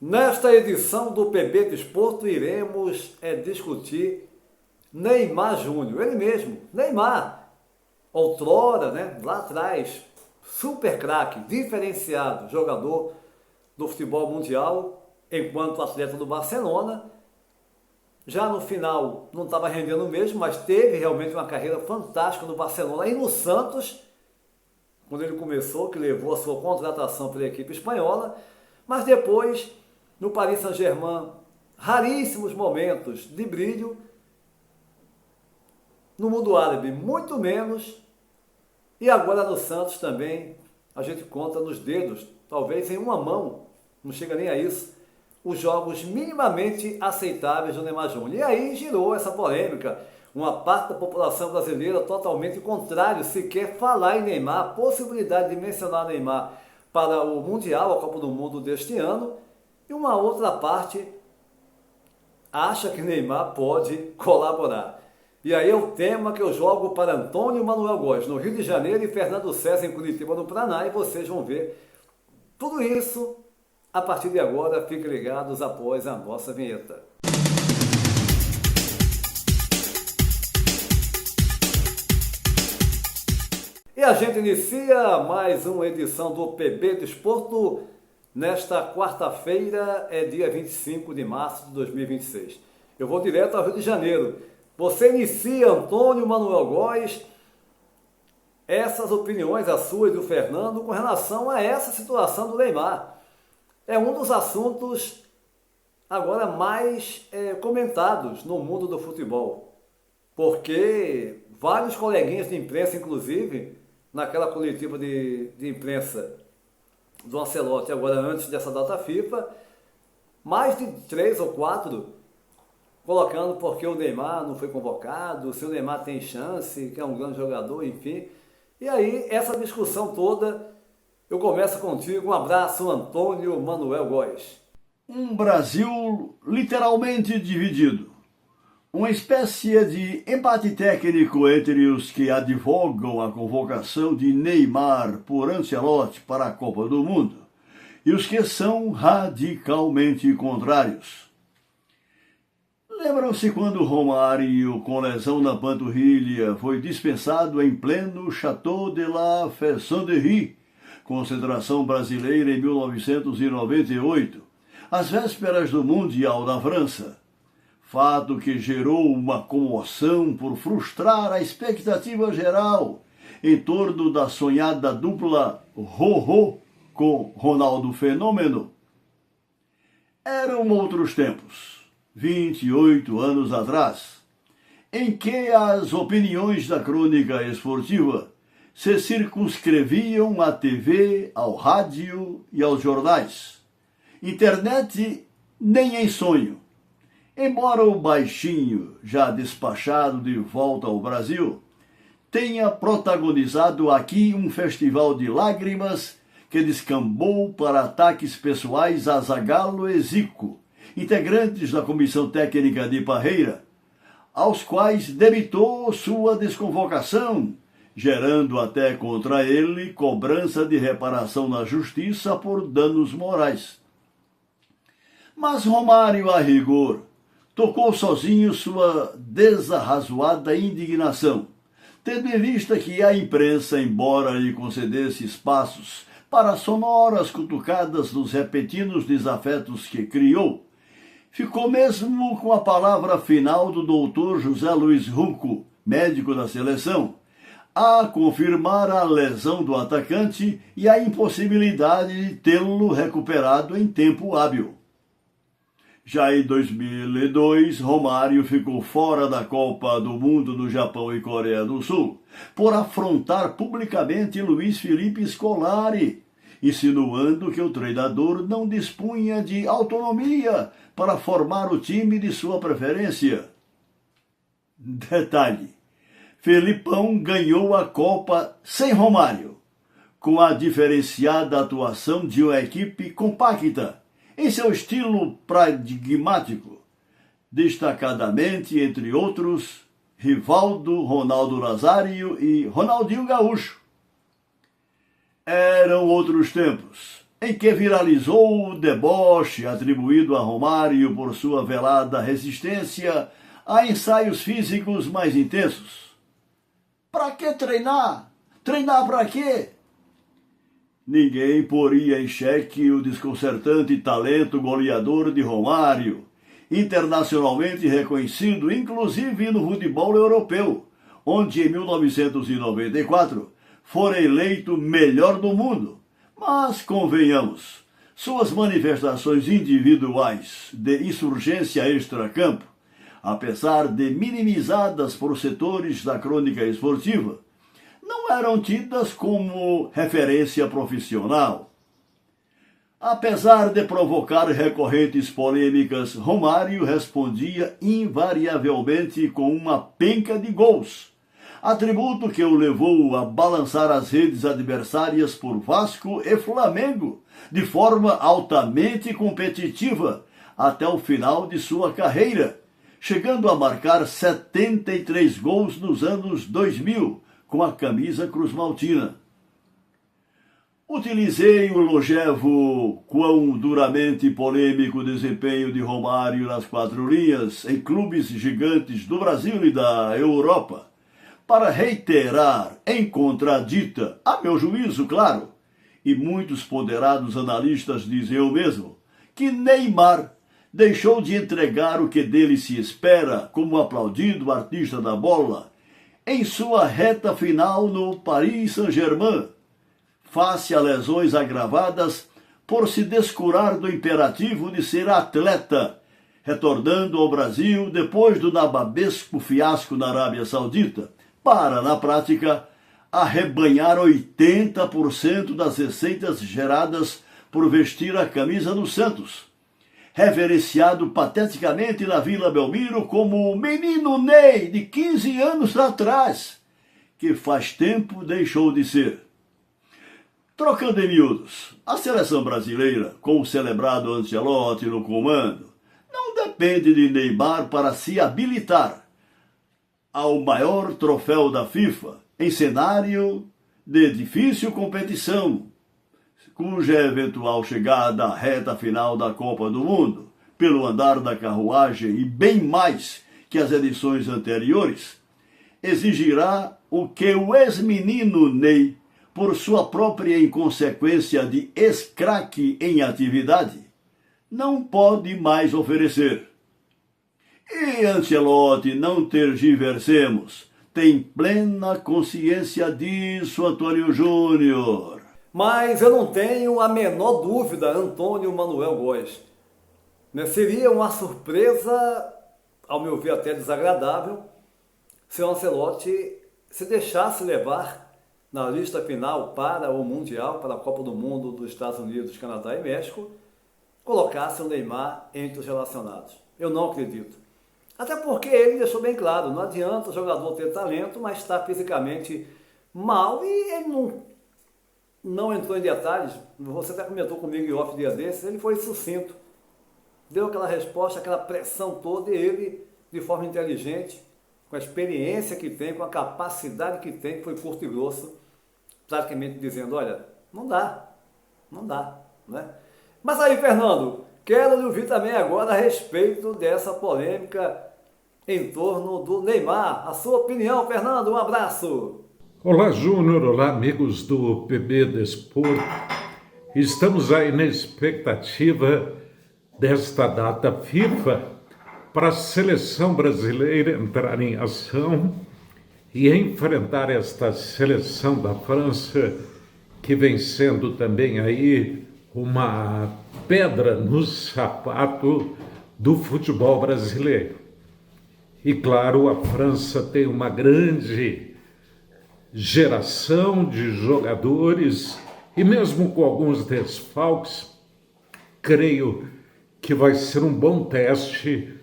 Nesta edição do PB Desporto iremos discutir Neymar Júnior, ele mesmo, Neymar, outrora, lá atrás, super craque, diferenciado, jogador do futebol mundial, enquanto atleta do Barcelona. Já no final não estava rendendo mesmo, mas teve realmente uma carreira fantástica no Barcelona e no Santos, quando ele começou, que levou a sua contratação pela equipe espanhola, mas depois no Paris Saint-Germain, raríssimos momentos de brilho, no mundo árabe muito menos, e agora no Santos também a gente conta nos dedos, talvez em uma mão, não chega nem a isso, os jogos minimamente aceitáveis do Neymar Júnior. E aí girou essa polêmica, uma parte da população brasileira totalmente contrário, sequer falar em Neymar, a possibilidade de mencionar Neymar para o Mundial, a Copa do Mundo deste ano, e uma outra parte acha que Neymar pode colaborar. E aí é o tema que eu jogo para Antônio Manuel Góes, no Rio de Janeiro, e Fernando César, em Curitiba, no Paraná, e vocês vão ver tudo isso a partir de agora. Fiquem ligados após a nossa vinheta. E a gente inicia mais uma edição do PB Desporto nesta quarta-feira, dia 25 de março de 2026. Eu vou direto ao Rio de Janeiro. Você inicia, Antônio Manuel Góes, essas opiniões, a sua e do Fernando, com relação a essa situação do Neymar. É um dos assuntos agora mais comentados no mundo do futebol, porque vários coleguinhas de imprensa, inclusive, naquela coletiva de imprensa do Ancelotti, agora antes dessa data FIFA, mais de 3 ou 4 colocando porque o Neymar não foi convocado, se o Neymar tem chance, que é um grande jogador, enfim. E aí, essa discussão toda, eu começo contigo. Um abraço, Antônio Manuel Góes. Um Brasil literalmente dividido. Uma espécie de empate técnico entre os que advogam a convocação de Neymar por Ancelotti para a Copa do Mundo e os que são radicalmente contrários. Lembram-se quando Romário, com lesão na panturrilha, foi dispensado em pleno Château de la Fessonnerie, concentração brasileira em 1998, às vésperas do Mundial da França? Fato que gerou uma comoção por frustrar a expectativa geral em torno da sonhada dupla Rorô com Ronaldo Fenômeno. Eram outros tempos, 28 anos atrás, em que as opiniões da crônica esportiva se circunscreviam à TV, ao rádio e aos jornais. Internet nem em sonho. Embora o baixinho, já despachado de volta ao Brasil, tenha protagonizado aqui um festival de lágrimas que descambou para ataques pessoais a Zagallo e Zico, integrantes da Comissão Técnica de Parreira, aos quais debitou sua desconvocação, gerando até contra ele cobrança de reparação na justiça por danos morais. Mas Romário, a rigor, tocou sozinho sua desarrazoada indignação, tendo em vista que a imprensa, embora lhe concedesse espaços para sonoras cutucadas dos repentinos desafetos que criou, ficou mesmo com a palavra final do doutor José Luiz Runco, médico da seleção, a confirmar a lesão do atacante e a impossibilidade de tê-lo recuperado em tempo hábil. Já em 2002, Romário ficou fora da Copa do Mundo do Japão e Coreia do Sul por afrontar publicamente Luiz Felipe Scolari, insinuando que o treinador não dispunha de autonomia para formar o time de sua preferência. Detalhe: Felipão ganhou a Copa sem Romário, com a diferenciada atuação de uma equipe compacta, em seu estilo pragmático, destacadamente, entre outros, Rivaldo, Ronaldo Nazário e Ronaldinho Gaúcho. Eram outros tempos, em que viralizou o deboche atribuído a Romário por sua velada resistência a ensaios físicos mais intensos. Para que treinar? Treinar para quê? Ninguém poria em xeque o desconcertante talento goleador de Romário, internacionalmente reconhecido inclusive no futebol europeu, onde em 1994 fora eleito melhor do mundo. Mas, convenhamos, suas manifestações individuais de insurgência extracampo, apesar de minimizadas por setores da crônica esportiva, não eram tidas como referência profissional. Apesar de provocar recorrentes polêmicas, Romário respondia invariavelmente com uma penca de gols, atributo que o levou a balançar as redes adversárias por Vasco e Flamengo, de forma altamente competitiva, até o final de sua carreira, chegando a marcar 73 gols nos anos 2000, com a camisa cruzmaltina. Utilizei o longevo, quão duramente polêmico desempenho de Romário nas quatro linhas, em clubes gigantes do Brasil e da Europa, para reiterar em contradita, a meu juízo, claro, e muitos ponderados analistas dizem o mesmo, que Neymar deixou de entregar o que dele se espera como aplaudido artista da bola em sua reta final no Paris Saint-Germain, face a lesões agravadas por se descurar do imperativo de ser atleta, retornando ao Brasil depois do nababesco fiasco na Arábia Saudita, para, na prática, arrebanhar 80% das receitas geradas por vestir a camisa do Santos, reverenciado pateticamente na Vila Belmiro como o menino Ney de 15 anos atrás, que faz tempo deixou de ser. Trocando em miúdos, a seleção brasileira, com o celebrado Ancelotti no comando, não depende de Neymar para se habilitar ao maior troféu da FIFA, em cenário de difícil competição, cuja eventual chegada à reta final da Copa do Mundo, pelo andar da carruagem e bem mais que as edições anteriores, exigirá o que o ex-menino Ney, por sua própria inconsequência de ex-craque em atividade, não pode mais oferecer. E Ancelotti, não tergiversemos, tem plena consciência disso, Antônio Júnior. Mas eu não tenho a menor dúvida, Antônio Manuel Góes. Seria uma surpresa, ao meu ver até desagradável, se o Ancelotti se deixasse levar na lista final para o Mundial, para a Copa do Mundo dos Estados Unidos, Canadá e México, colocasse o Neymar entre os relacionados. Eu não acredito. Até porque ele deixou bem claro, não adianta o jogador ter talento, mas estar fisicamente mal, e ele não entrou em detalhes. Você até comentou comigo em off dia desses, ele foi sucinto. Deu aquela resposta, aquela pressão toda, e ele, de forma inteligente, com a experiência que tem, com a capacidade que tem, foi curto e grosso, praticamente dizendo, olha, não dá, né? Mas aí, Fernando, quero lhe ouvir também agora a respeito dessa polêmica em torno do Neymar. A sua opinião, Fernando, um abraço. Olá, Júnior, olá, amigos do PB Desporto. Estamos aí na expectativa desta data FIFA para a seleção brasileira entrar em ação e enfrentar esta seleção da França, que vem sendo também aí uma pedra no sapato do futebol brasileiro. E claro, a França tem uma grande geração de jogadores e mesmo com alguns desfalques, creio que vai ser um bom teste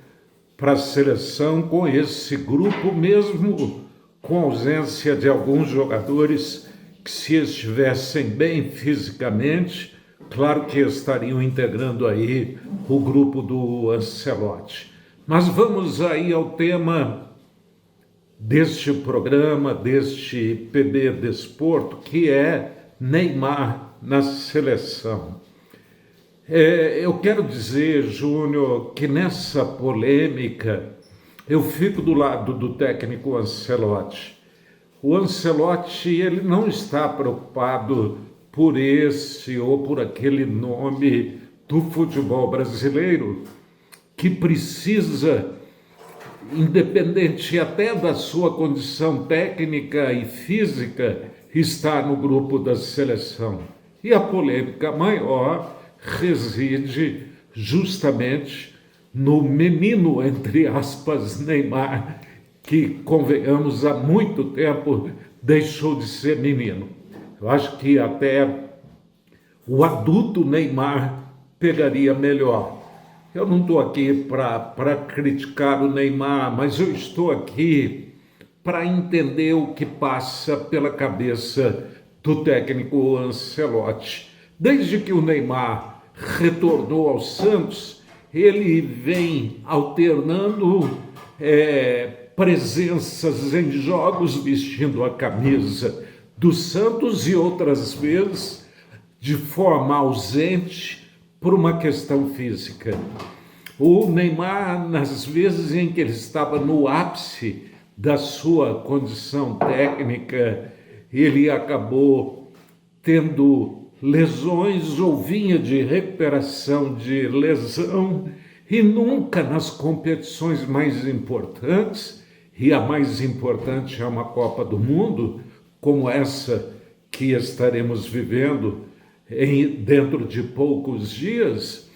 para a seleção com esse grupo, mesmo com ausência de alguns jogadores que, se estivessem bem fisicamente, claro que estariam integrando aí o grupo do Ancelotti. Mas vamos aí ao tema deste programa, deste PB Desporto, que é Neymar na seleção. Eu quero dizer, Júnior, que nessa polêmica eu fico do lado do técnico Ancelotti. O Ancelotti, ele não está preocupado por esse ou por aquele nome do futebol brasileiro, que precisa, independente até da sua condição técnica e física, estar no grupo da seleção. E a polêmica maior reside justamente no menino, entre aspas, Neymar, que, convenhamos, há muito tempo deixou de ser menino. Eu acho que até o adulto Neymar pegaria melhor. Eu não estou aqui para criticar o Neymar, mas eu estou aqui para entender o que passa pela cabeça do técnico Ancelotti. Desde que o Neymar retornou ao Santos, ele vem alternando presenças em jogos vestindo a camisa do Santos e outras vezes de forma ausente por uma questão física. O Neymar, nas vezes em que ele estava no ápice da sua condição técnica, ele acabou tendo lesões ou vinha de recuperação de lesão e nunca nas competições mais importantes, e a mais importante é uma Copa do Mundo, como essa que estaremos vivendo dentro de poucos dias,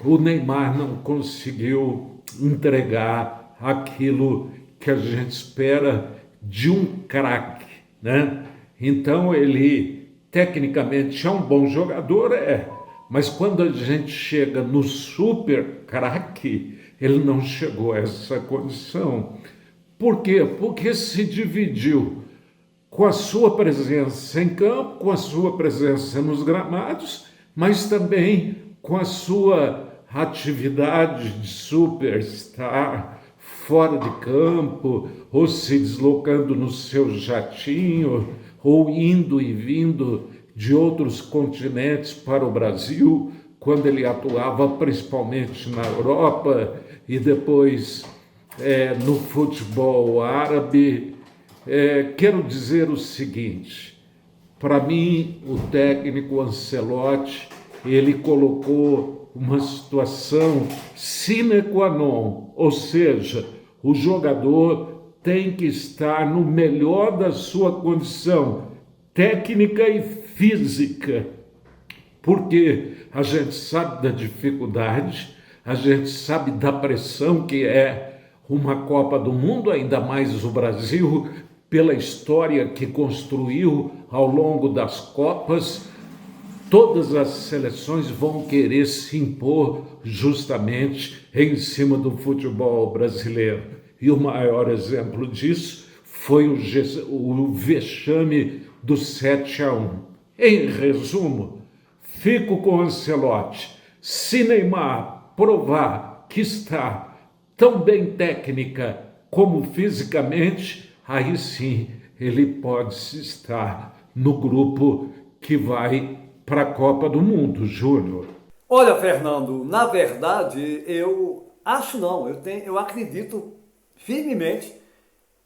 o Neymar não conseguiu entregar aquilo que a gente espera de um craque, né? Então ele tecnicamente é um bom jogador, mas quando a gente chega no super craque, ele não chegou a essa condição. Por quê? Porque se dividiu com a sua presença em campo, com a sua presença nos gramados, mas também com a sua atividade de superstar fora de campo, ou se deslocando no seu jatinho, ou indo e vindo de outros continentes para o Brasil, quando ele atuava principalmente na Europa e depois no futebol árabe. Quero dizer o seguinte, para mim o técnico Ancelotti, ele colocou uma situação sine qua non, ou seja, o jogador tem que estar no melhor da sua condição técnica e física, porque a gente sabe da dificuldade, a gente sabe da pressão que é uma Copa do Mundo, ainda mais o Brasil, pela história que construiu ao longo das Copas. Todas as seleções vão querer se impor justamente em cima do futebol brasileiro. E o maior exemplo disso foi o vexame do 7-1. Em resumo, fico com o Ancelotti. Se Neymar provar que está tão bem técnica como fisicamente, aí sim ele pode estar no grupo que vai para a Copa do Mundo, Júnior. Olha, Fernando, na verdade, eu acho não, eu acredito firmemente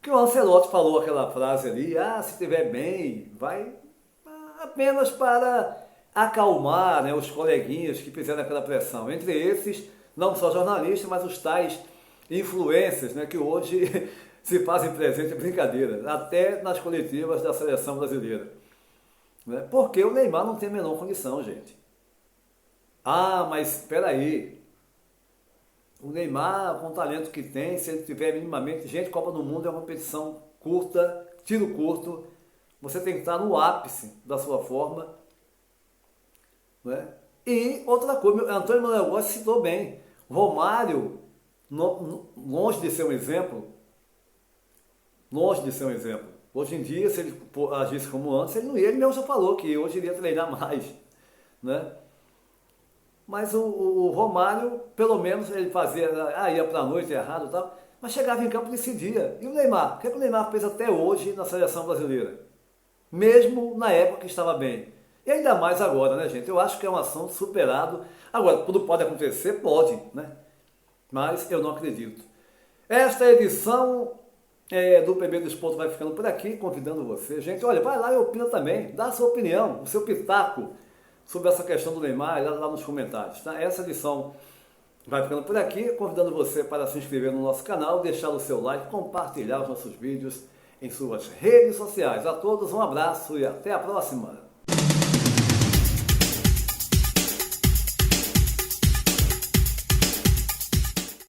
que o Ancelotti falou aquela frase ali, se estiver bem, vai apenas para acalmar, né, os coleguinhas que fizeram aquela pressão. Entre esses, não só jornalistas, mas os tais influencers, né, que hoje se fazem presente, brincadeira, até nas coletivas da seleção brasileira. Né? Porque o Neymar não tem a menor condição, gente. Mas espera aí. O Neymar, com o talento que tem, se ele tiver minimamente... Gente, Copa do Mundo é uma competição curta, tiro curto. Você tem que estar no ápice da sua forma. Né? E outra coisa, Antônio Manuel Gomes citou bem. Romário, longe de ser um exemplo, Hoje em dia, se ele agisse como antes, ele não ia, ele mesmo já falou que hoje iria treinar mais, né? Mas o Romário, pelo menos, ele fazia, ia para a noite errado e tal, mas chegava em campo e decidia. E o Neymar? O que o Neymar fez até hoje na seleção brasileira? Mesmo na época que estava bem. E ainda mais agora, né, gente? Eu acho que é um assunto superado. Agora, tudo pode acontecer? Pode, né? Mas eu não acredito. Esta edição do PB do Esporte vai ficando por aqui, convidando você. Gente, olha, vai lá e opina também, dá a sua opinião, o seu pitaco sobre essa questão do Neymar, lá nos comentários. Tá? Essa edição vai ficando por aqui, convidando você para se inscrever no nosso canal, deixar o seu like, compartilhar os nossos vídeos em suas redes sociais. A todos um abraço e até a próxima!